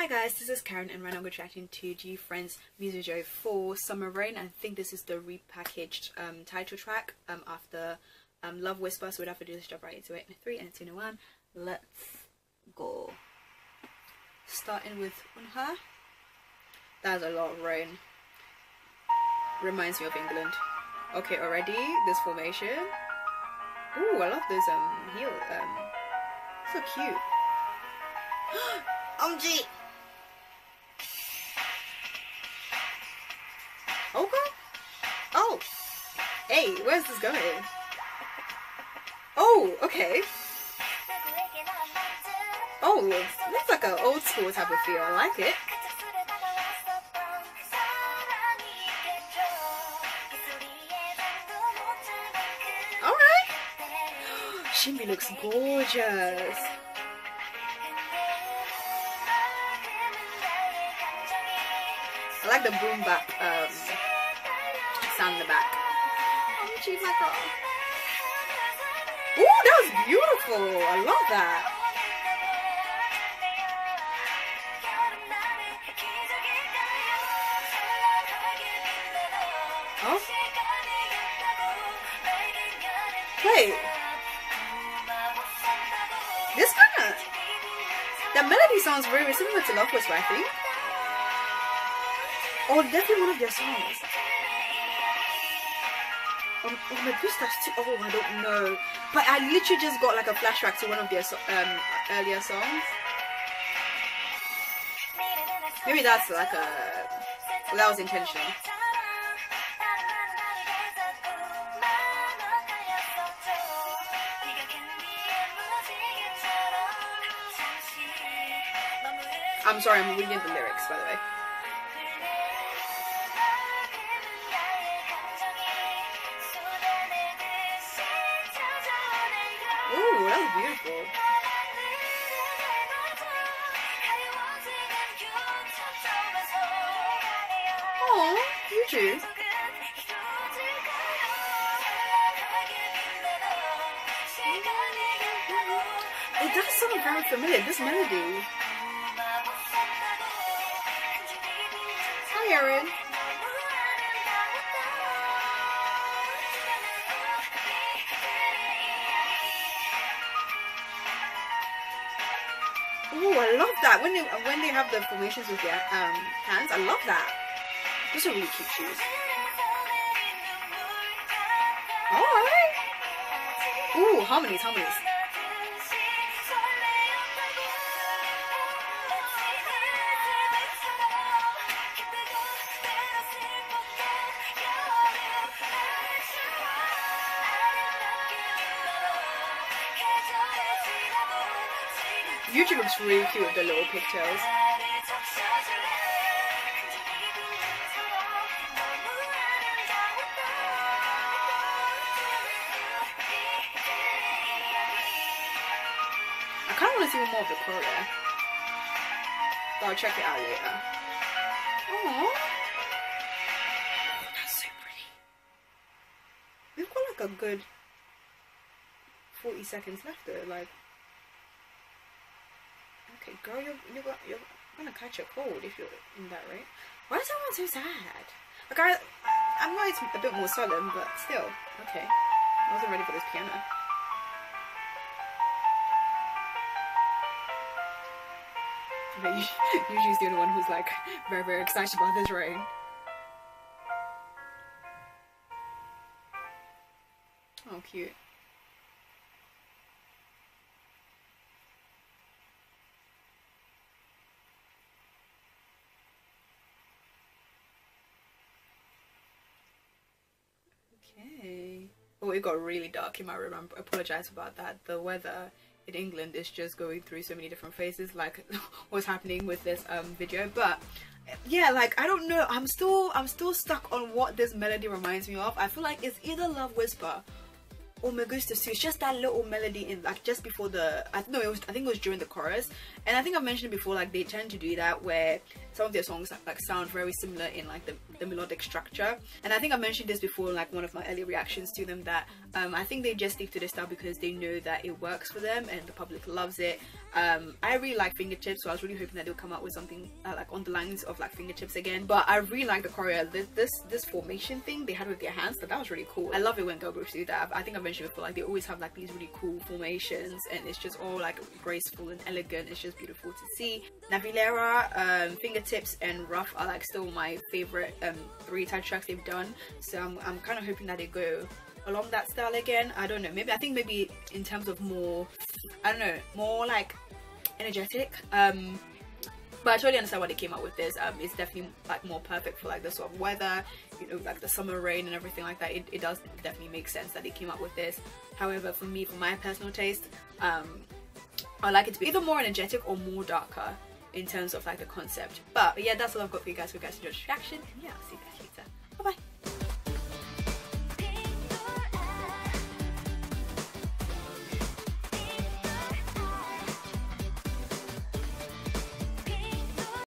Hi guys, this is Karen and right now I'm reacting to Gfriend's music video for Summer Rain. I think this is the repackaged title track after Love Whisper, so we'd have to do this job right into it. 3 and 2 and 1, let's go. Starting with Unha. That's a lot of rain. Reminds me of England. Okay, already this formation. Ooh, I love this heel. So cute. OMG. Okay. Oh. Hey, where's this going? Oh, okay. Oh, looks like an old school type of feel. I like it. Alright. Shinbi looks gorgeous. I like the boom bap sound in the back. Oh, geez, my God. Ooh, that was beautiful. I love that. Oh. Wait. This kind of... The melody sounds very similar to Love Whisper, I think. Oh, definitely one of their songs. Oh my goodness, too. Oh, I don't know. But I literally just got like a flashback to one of their earlier songs. Maybe that's like a... Well, that was intentional. I'm sorry, I'm reading the lyrics, by the way. Ooh, that was beautiful. Oh, you too. It does sound very familiar, this melody. Hi, Erin. Oh, I love that when they have the formations with their hands. I love that. Those are really cute shoes. Alright. Ooh, harmonies. YouTube looks really cute with the little pigtails. I kind of want to see more of the choreo, but I'll check it out later. Aww. That's so pretty. We've got like a good 40 seconds left though, like. Okay, girl, you're gonna catch a cold if you're in that, right? Why is everyone so sad? Like, I know it's a bit more solemn, but still. Okay, I wasn't ready for this piano. Okay, usually she's the only one who's like very, very excited about this rain. Oh, cute. Okay. Oh, it got really dark in my room. I apologize about that. The weather in England is just going through so many different phases, like what's happening with this video. But yeah, like I don't know. I'm still stuck on what this melody reminds me of. I feel like it's either Love Whisper or Me Gustas too. It's just that little melody in like just before the I think it was during the chorus. And I think I've mentioned before, like they tend to do that where some of their songs like sound very similar in like the melodic structure. And I think I mentioned this before, like one of my early reactions to them, that I think they just stick to this style because they know that it works for them and the public loves it. I really like fingertips, so I was really hoping that they'll come out with something like on the lines of like fingertips again. But I really like the choreo, this formation thing they had with their hands, so that was really cool. I love it when girl groups do that. I think I've mentioned before, like they always have like these really cool formations, and it's just all like graceful and elegant. It's just beautiful to see. Navillera, fingertips and rough are like still my favorite 3 title tracks they've done, so I'm kind of hoping that they go along that style again. I don't know, I think maybe in terms of more, I don't know, more like energetic, but I totally understand why they came out with this. It's definitely like more perfect for like the sort of weather, you know, like the summer rain and everything like that. It does definitely make sense that they came out with this. However, for me, for my personal taste, I like it to be either more energetic or more darker in terms of like the concept. But yeah, that's all I've got for you guys. So guys enjoy the reaction, and yeah, I'll see you guys later.